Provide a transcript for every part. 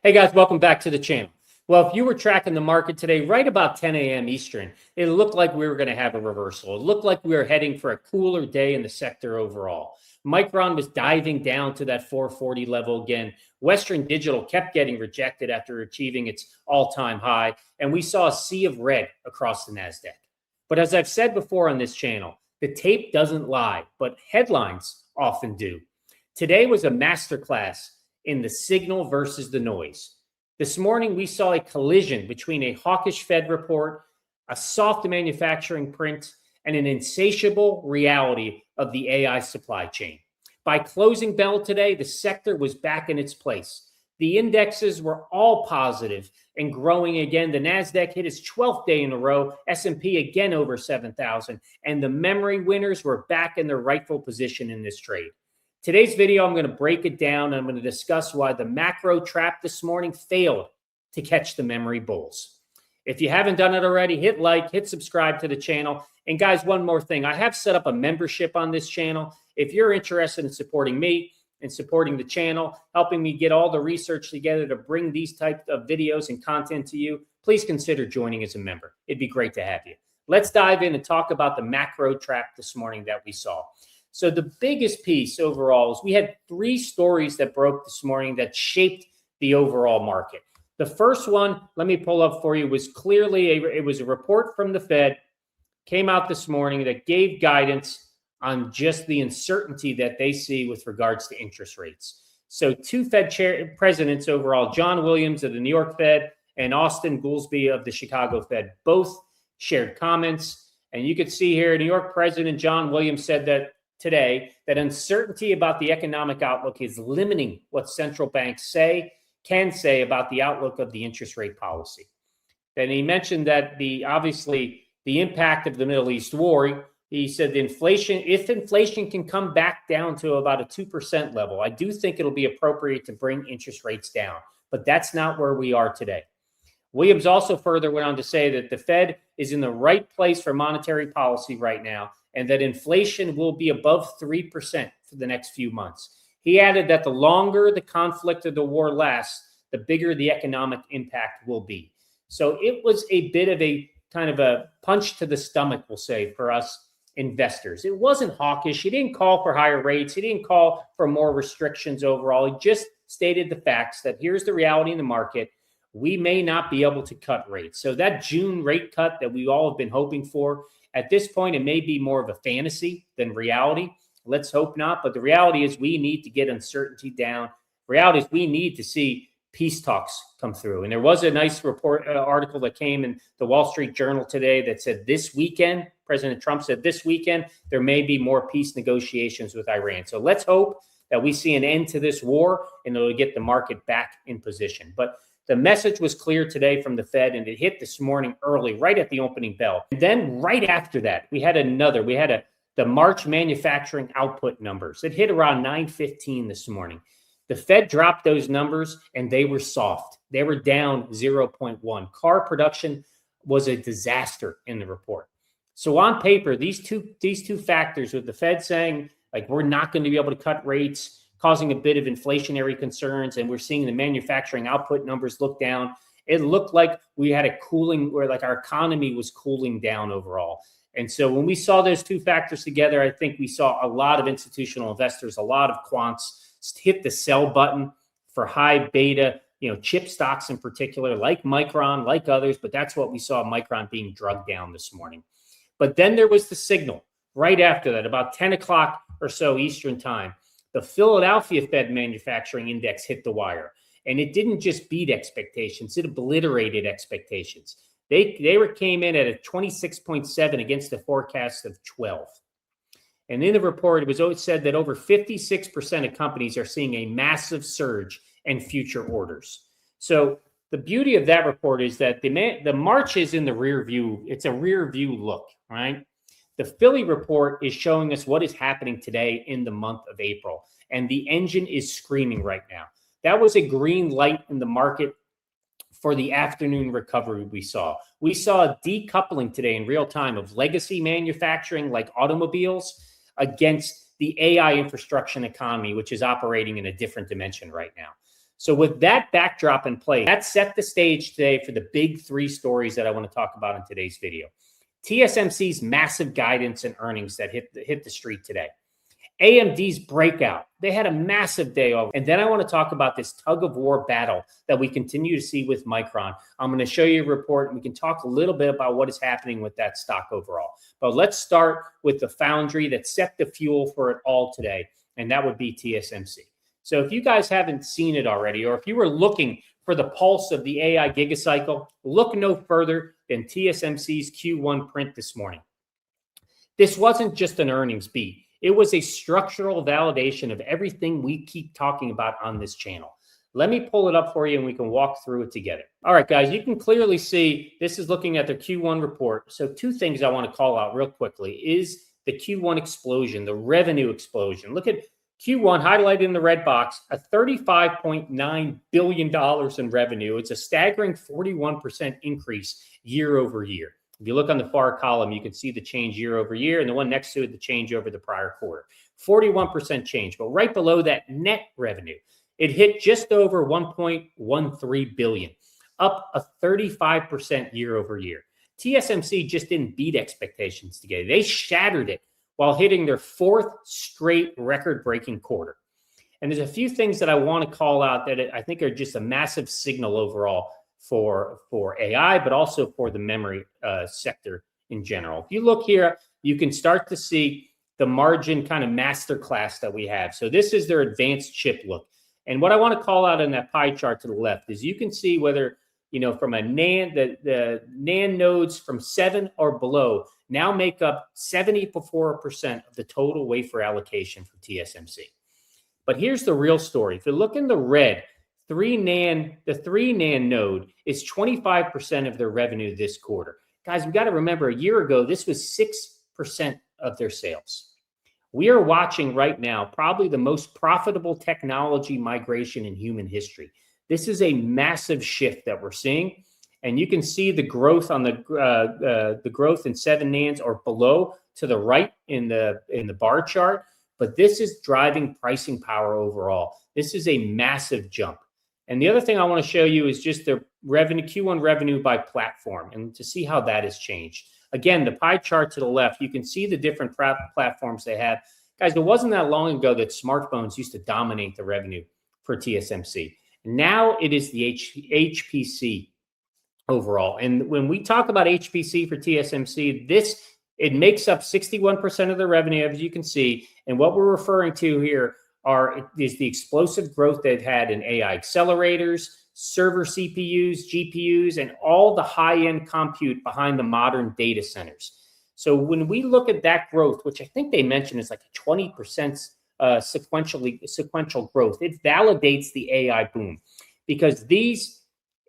Hey guys, welcome back to the channel. Well, if you were tracking the market today, right about 10 a.m. Eastern, it looked like we were going to have a reversal. It looked like we were heading for a cooler day in the sector overall. Micron was diving down to that 440 level again. Western Digital kept getting rejected after achieving its all-time high, and we saw a sea of red across the Nasdaq. But as I've said before on this channel, the tape doesn't lie, but headlines often do. Today was a masterclass in the signal versus the noise. This morning, we saw a collision between a hawkish Fed report, a soft manufacturing print, and an insatiable reality of the AI supply chain. By closing bell today, the sector was back in its place. The indexes were all positive and growing again. The Nasdaq hit its 12th day in a row, S&P again over 7,000, and the memory winners were back in their rightful position in this trade. Today's video, I'm going to break it down, and I'm going to discuss why the macro trap this morning failed to catch the memory bulls. If you haven't done it already, hit like, hit subscribe to the channel. And guys, one more thing. I have set up a membership on this channel. If you're interested in supporting me and supporting the channel, helping me get all the research together to bring these types of videos and content to you, please consider joining as a member. It'd be great to have you. Let's dive in and talk about the macro trap this morning that we saw. So the biggest piece overall is we had three stories that broke this morning that shaped the overall market. The first one, let me pull up for you, was clearly it was a report from the Fed, came out this morning that gave guidance on just the uncertainty that they see with regards to interest rates. So two Fed presidents overall, John Williams of the New York Fed and Austin Goolsbee of the Chicago Fed, both shared comments. And you could see here, New York President John Williams said that today that uncertainty about the economic outlook is limiting what central banks can say about the outlook of the interest rate policy. Then he mentioned that obviously the impact of the Middle East war. He said if inflation can come back down to about a 2% level, I do think it'll be appropriate to bring interest rates down, but that's not where we are today. Williams also further went on to say that the Fed is in the right place for monetary policy right now, and that inflation will be above 3% for the next few months. He added that the longer the conflict or the war lasts, the bigger the economic impact will be. So it was a bit of a kind of a punch to the stomach, we'll say, for us investors. It wasn't hawkish. He didn't call for higher rates. He didn't call for more restrictions overall. He just stated the facts that here's the reality in the market. We may not be able to cut rates. So that June rate cut that we all have been hoping for, at this point, it may be more of a fantasy than reality. Let's hope not. But the reality is we need to get uncertainty down. Reality is we need to see peace talks come through. And there was a nice article that came in the Wall Street Journal today that said this weekend, President Trump said this weekend, there may be more peace negotiations with Iran. So let's hope that we see an end to this war and it'll get the market back in position. But the message was clear today from the Fed, and it hit this morning early, right at the opening bell. And then right after that, we had the March manufacturing output numbers. It hit around 9:15 this morning. The Fed dropped those numbers, and they were soft. They were down 0.1. Car production was a disaster in the report. So on paper, these two factors, with the Fed saying, like, we're not going to be able to cut rates, causing a bit of inflationary concerns, and we're seeing the manufacturing output numbers look down. It looked like we had a cooling, where like our economy was cooling down overall. And so when we saw those two factors together, I think we saw a lot of institutional investors, a lot of quants hit the sell button for high beta, chip stocks in particular, like Micron, like others, but that's what we saw Micron being drugged down this morning. But then there was the signal right after that, about 10 o'clock or so Eastern time. The Philadelphia Fed Manufacturing Index hit the wire, and it didn't just beat expectations; it obliterated expectations. They came in at a 26.7 against the forecast of 12. And in the report, it said that over 56% of companies are seeing a massive surge in future orders. So the beauty of that report is that the March is in the rear view. It's a rear view look, right? The Philly report is showing us what is happening today in the month of April, and the engine is screaming right now. That was a green light in the market for the afternoon recovery we saw. We saw a decoupling today in real time of legacy manufacturing like automobiles against the AI infrastructure economy, which is operating in a different dimension right now. So with that backdrop in place, that set the stage today for the big three stories that I want to talk about in today's video. TSMC's massive guidance and earnings that hit the street today. AMD's breakout. They had a massive day over. And then I want to talk about this tug-of-war battle that we continue to see with Micron. I'm going to show you a report, and we can talk a little bit about what is happening with that stock overall. But let's start with the foundry that set the fuel for it all today, and that would be TSMC. So if you guys haven't seen it already, or if you were looking for the pulse of the AI gigacycle, look no further than TSMC's Q1 print this morning. This wasn't just an earnings beat. It was a structural validation of everything we keep talking about on this channel. Let me pull it up for you and we can walk through it together. All right, guys, you can clearly see this is looking at the Q1 report. So two things I want to call out real quickly is the Q1 explosion, the revenue explosion. Look at Q1 highlighted in the red box, a $35.9 billion in revenue. It's a staggering 41% increase year over year. If you look on the far column, you can see the change year over year, and the one next to it, the change over the prior quarter. 41% change. But right below that, net revenue, it hit just over 1.13 billion, up a 35% year over year. TSMC just didn't beat expectations today. They shattered it while hitting their fourth straight record-breaking quarter. And there's a few things that I want to call out that I think are just a massive signal overall for AI, but also for the memory sector in general. If you look here, you can start to see the margin kind of masterclass that we have. So this is their advanced chip look. And what I want to call out in that pie chart to the left is you can see whether, from a NAND, the NAND nodes from 7 or below now make up 74% of the total wafer allocation for TSMC. But here's the real story. If you look in the red, the 3 NAND node is 25% of their revenue this quarter. Guys, we got to remember a year ago, this was 6% of their sales. We are watching right now probably the most profitable technology migration in human history. This is a massive shift that we're seeing. And you can see the growth on the growth in 7 NANDs or below to the right in the bar chart. But this is driving pricing power overall. This is a massive jump. And the other thing I want to show you is just the revenue, Q1 revenue by platform, and to see how that has changed. Again, the pie chart to the left, you can see the different platforms they have. Guys, it wasn't that long ago that smartphones used to dominate the revenue for TSMC. Now it is the HPC overall. And when we talk about HPC for TSMC, it makes up 61% of the revenue, as you can see. And what we're referring to here is the explosive growth they've had in AI accelerators, server CPUs, GPUs, and all the high-end compute behind the modern data centers. So when we look at that growth, which I think they mentioned is like a 20% sequential growth, it validates the AI boom because these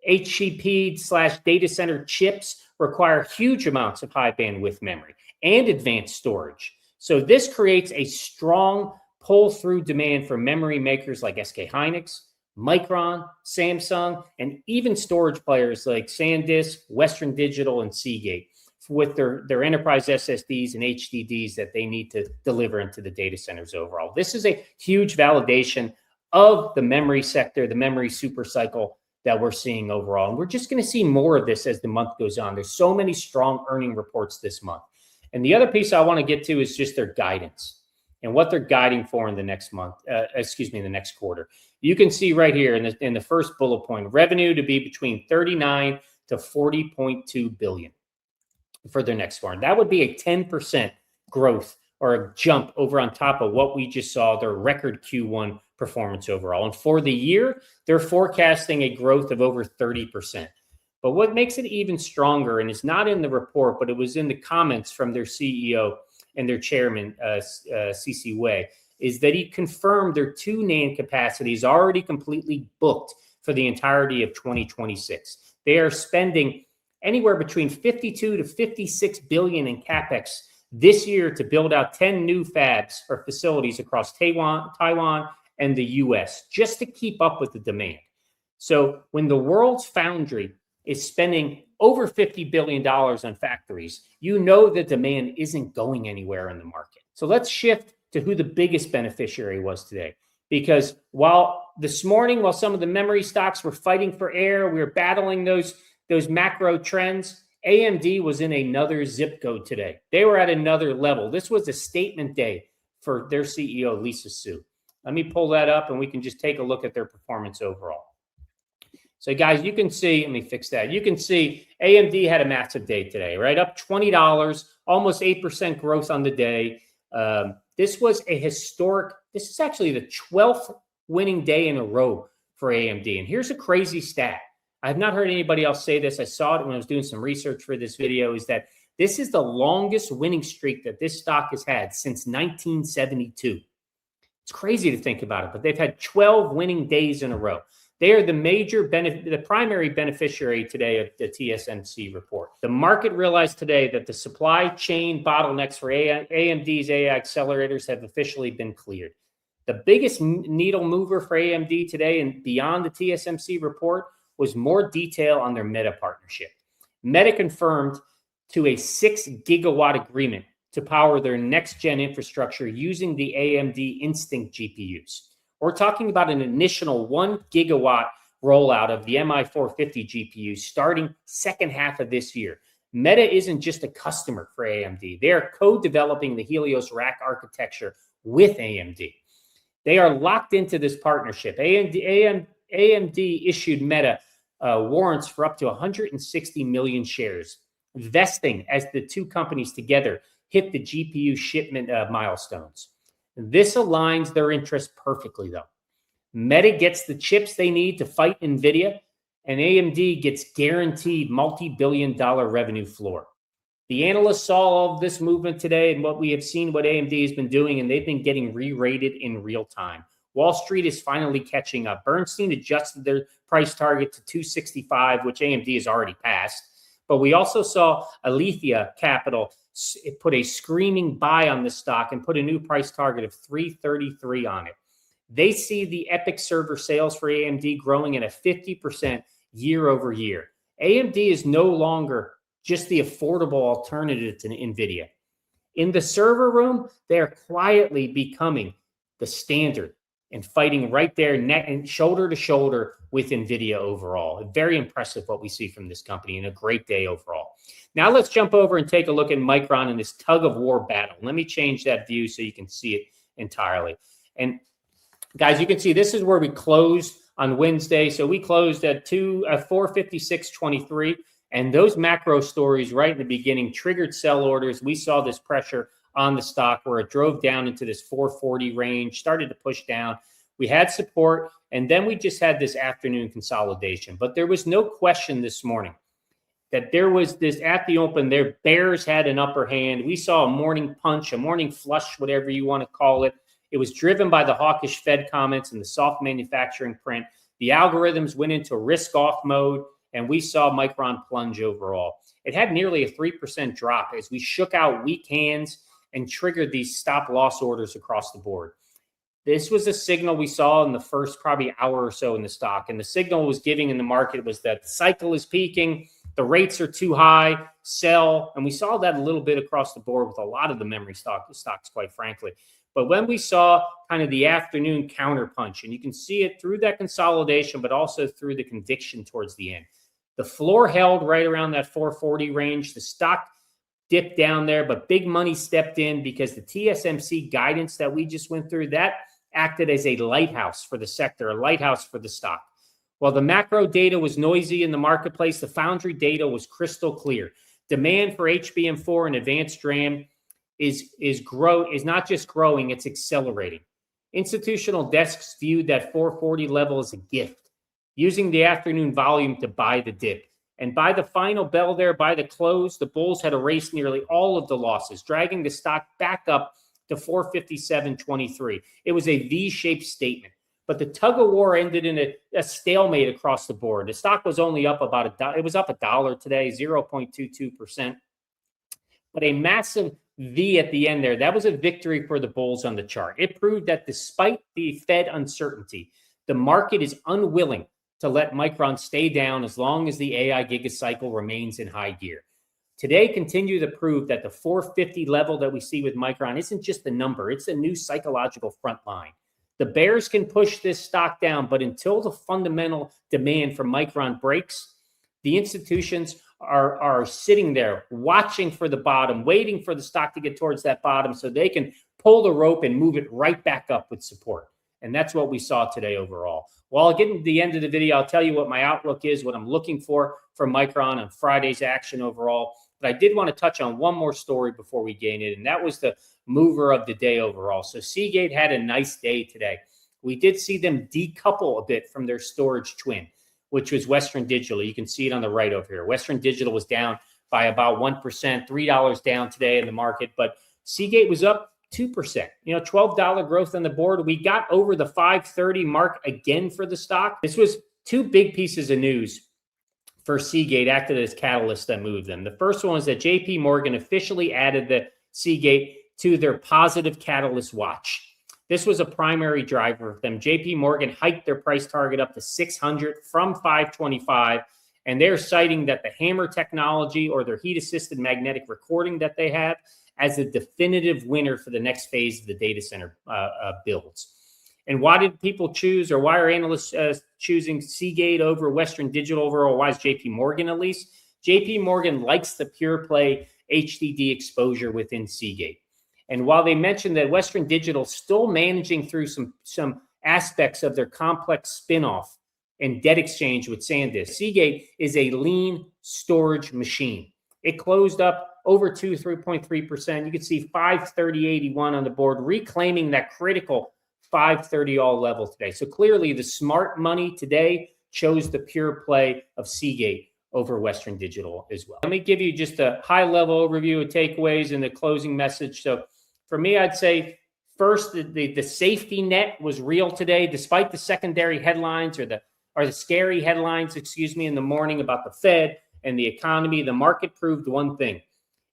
HCP/data center chips require huge amounts of high bandwidth memory and advanced storage. So this creates a strong pull-through demand for memory makers like SK Hynix, Micron, Samsung, and even storage players like SanDisk, Western Digital, and Seagate with their enterprise SSDs and HDDs that they need to deliver into the data centers overall. This is a huge validation of the memory sector, the memory supercycle that we're seeing overall. And we're just going to see more of this as the month goes on. There's so many strong earning reports this month. And the other piece I want to get to is just their guidance and what they're guiding for in the next month, in the next quarter. You can see right here in the first bullet point, revenue to be between 39 to 40.2 billion for their next quarter. That would be a 10% growth or a jump over on top of what we just saw, their record Q1 performance overall. And for the year, they're forecasting a growth of over 30%. But what makes it even stronger, and it's not in the report, but it was in the comments from their CEO and their chairman, C.C. Wei, is that he confirmed their 2 NAND capacity is already completely booked for the entirety of 2026. They are spending anywhere between 52 to 56 billion in capex this year to build out 10 new fabs or facilities across Taiwan, and the US just to keep up with the demand. So when the world's foundry is spending over $50 billion on factories, you know the demand isn't going anywhere in the market. So let's shift to who the biggest beneficiary was today. Because while this morning, while some of the memory stocks were fighting for air, we were battling those macro trends, AMD was in another zip code today. They were at another level. This was a statement day for their CEO, Lisa Su. Let me pull that up and we can just take a look at their performance overall. So guys, you can see, let me fix that. You can see AMD had a massive day today, right? Up $20, almost 8% growth on the day. This was a historic, this is actually the 12th winning day in a row for AMD. And here's a crazy stat. I have not heard anybody else say this. I saw it when I was doing some research for this video, is that this is the longest winning streak that this stock has had since 1972. It's crazy to think about it, but they've had 12 winning days in a row. They are the primary beneficiary today of the TSMC report. The market realized today that the supply chain bottlenecks for AMD's AI accelerators have officially been cleared. The biggest needle mover for AMD today and beyond the TSMC report was more detail on their Meta partnership. Meta confirmed to a 6 gigawatt agreement to power their next-gen infrastructure using the AMD Instinct GPUs. We're talking about an initial 1 gigawatt rollout of the MI450 GPUs starting second half of this year. Meta isn't just a customer for AMD. They are co-developing the Helios rack architecture with AMD. They are locked into this partnership. AMD issued Meta warrants for up to 160 million shares, vesting as the two companies together hit the GPU shipment milestones. This aligns their interests perfectly, though. Meta gets the chips they need to fight NVIDIA, and AMD gets guaranteed multi-billion-dollar revenue floor. The analysts saw all of this movement today and what we have seen, what AMD has been doing, and they've been getting re-rated in real time. Wall Street is finally catching up. Bernstein adjusted their price target to 265, which AMD has already passed. But we also saw Alethea Capital put a screaming buy on the stock and put a new price target of 333 on it. They see the EPYC server sales for AMD growing at a 50% year over year. AMD is no longer just the affordable alternative to NVIDIA. In the server room, they are quietly becoming the standard and fighting right there, neck and shoulder to shoulder with NVIDIA overall. Very impressive what we see from this company and a great day overall. Now let's jump over and take a look at Micron in this tug-of-war battle. Let me change that view so you can see it entirely. And guys, you can see this is where we closed on Wednesday. So we closed at 456.23. And those macro stories right in the beginning triggered sell orders. We saw this pressure on the stock where it drove down into this 440 range, started to push down. We had support, and then we just had this afternoon consolidation. But there was no question this morning that there was this, at the open, their bears had an upper hand. We saw a morning punch, a morning flush, whatever you want to call it. It was driven by the hawkish Fed comments and the soft manufacturing print. The algorithms went into risk-off mode, and we saw Micron plunge overall. It had nearly a 3% drop as we shook out weak hands and triggered these stop-loss orders across the board. This was a signal we saw in the first probably hour or so in the stock. And the signal it was giving in the market was that the cycle is peaking, the rates are too high, sell. And we saw that a little bit across the board with a lot of the memory stocks, quite frankly. But when we saw kind of the afternoon counterpunch, and you can see it through that consolidation, but also through the conviction towards the end. The floor held right around that 440 range. The stock dipped down there, but big money stepped in because the TSMC guidance that we just went through, that acted as a lighthouse for the sector, a lighthouse for the stock. While the macro data was noisy in the marketplace, the foundry data was crystal clear. Demand for HBM4 and advanced DRAM is not just growing, it's accelerating. Institutional desks viewed that 440 level as a gift, using the afternoon volume to buy the dip. And by the final bell there, by the close, the bulls had erased nearly all of the losses, dragging the stock back up to 457.23. It was a V-shaped statement. But the tug-of-war ended in a stalemate across the board. The stock was only up about it was up $1 today, 0.22%. But a massive V at the end there, that was a victory for the bulls on the chart. It proved that despite the Fed uncertainty, the market is unwilling to let Micron stay down as long as the AI gigacycle remains in high gear. Today continue to prove that the 450 level that we see with Micron isn't just the number, it's a new psychological front line. The bears can push this stock down, but until the fundamental demand for Micron breaks, the institutions are sitting there watching for the bottom, waiting for the stock to get towards that bottom so they can pull the rope and move it right back up with support. And that's what we saw today overall. Well, I'll get into the end of the video. I'll tell you what my outlook is, what I'm looking for Micron on Friday's action overall. But I did want to touch on one more story before we gain it, and that was the mover of the day overall. So Seagate had a nice day today. We did see them decouple a bit from their storage twin, which was Western Digital. You can see it on the right over here. Western Digital was down by about 1%, $3 down today in the market, but Seagate was up 2%, $12 growth on the board. We got over the 530 mark again for the stock. This was two big pieces of news for Seagate acted as catalyst that moved them. The first one was that JP Morgan officially added the Seagate to their positive catalyst watch. This was a primary driver for them. JP Morgan hiked their price target up to 600 from 525, and they're citing that the Hammer technology or their heat-assisted magnetic recording that they have as a definitive winner for the next phase of the data center builds. And why did people choose, or why are analysts choosing Seagate over Western Digital overall? Why is JP Morgan at least? JP Morgan likes the pure play HDD exposure within Seagate. And while they mentioned that Western Digital still managing through some aspects of their complex spinoff and debt exchange with SanDisk, Seagate is a lean storage machine. It closed up over 3.3%. You can see 530.81 on the board, reclaiming that critical 530 all level today. So clearly the smart money today chose the pure play of Seagate over Western Digital as well. Let me give you just a high level overview of takeaways and the closing message. So for me, I'd say first, the safety net was real today, despite the secondary headlines or the scary headlines, in the morning about the Fed and the economy. The market proved one thing.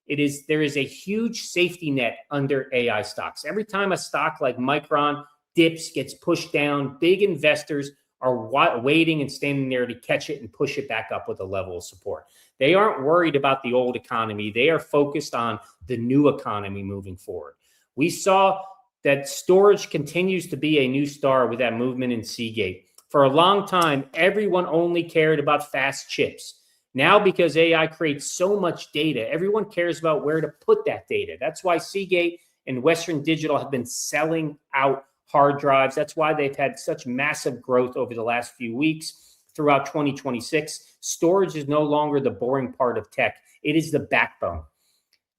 There is a huge safety net under AI stocks. Every time a stock like Micron dips, gets pushed down, big investors are waiting and standing there to catch it and push it back up with a level of support. They aren't worried about the old economy. They are focused on the new economy moving forward. We saw that storage continues to be a new star with that movement in Seagate. For a long time, everyone only cared about fast chips. Now, because AI creates so much data, everyone cares about where to put that data. That's why Seagate and Western Digital have been selling out hard drives. That's why they've had such massive growth over the last few weeks throughout 2026. Storage is no longer the boring part of tech. It is the backbone.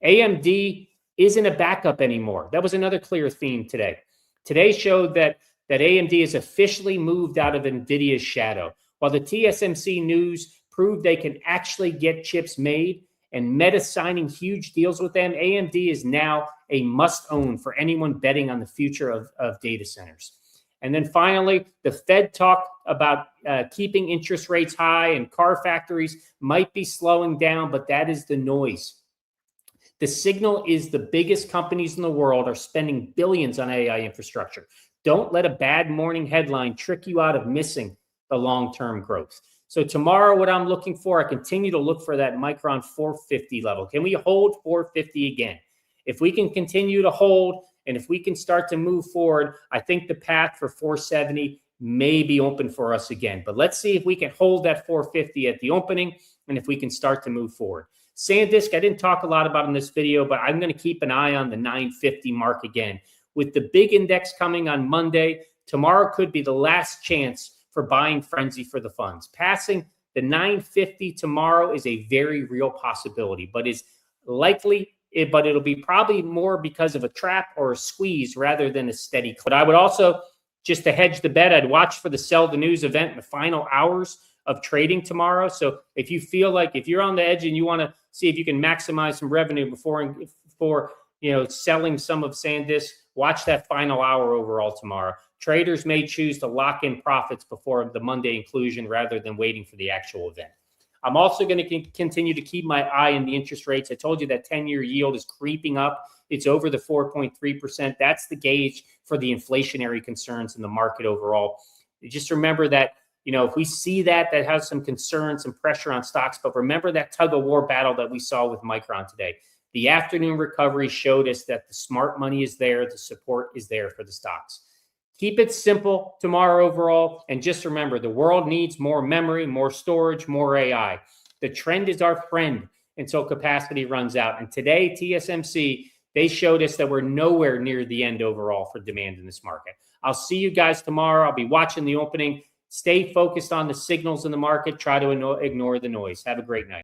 AMD isn't a backup anymore. That was another clear theme today. Today showed that AMD has officially moved out of NVIDIA's shadow. While the TSMC news proved they can actually get chips made and Meta signing huge deals with them, AMD is now a must-own for anyone betting on the future of data centers. And then finally, the Fed talked about keeping interest rates high and car factories might be slowing down, but that is the noise. The signal is the biggest companies in the world are spending billions on AI infrastructure. Don't let a bad morning headline trick you out of missing the long-term growth. So tomorrow, what I'm looking for, I continue to look for that Micron 450 level. Can we hold 450 again? If we can continue to hold, and if we can start to move forward, I think the path for 470 may be open for us again. But let's see if we can hold that 450 at the opening, and if we can start to move forward. SanDisk, I didn't talk a lot about in this video, but I'm going to keep an eye on the 950 mark again. With the big index coming on Monday, tomorrow could be the last chance for buying frenzy for the funds. Passing the 950 tomorrow is a very real possibility, but is likely, but it'll be probably more because of a trap or a squeeze rather than a steady. But I would also, just to hedge the bet, I'd watch for the sell the news event in the final hours of trading tomorrow. So if you feel like if you're on the edge and you want to see if you can maximize some revenue before selling some of SanDisk, watch that final hour overall tomorrow. Traders may choose to lock in profits before the Monday inclusion rather than waiting for the actual event. I'm also going to continue to keep my eye on the interest rates. I told you that 10-year yield is creeping up. It's over the 4.3%. That's the gauge for the inflationary concerns in the market overall. Just remember that, if we see that has some concern, some pressure on stocks, but remember that tug-of-war battle that we saw with Micron today. The afternoon recovery showed us that the smart money is there, the support is there for the stocks. Keep it simple tomorrow overall. And just remember, the world needs more memory, more storage, more AI. The trend is our friend until capacity runs out. And today, TSMC, they showed us that we're nowhere near the end overall for demand in this market. I'll see you guys tomorrow. I'll be watching the opening. Stay focused on the signals in the market. Try to ignore the noise. Have a great night.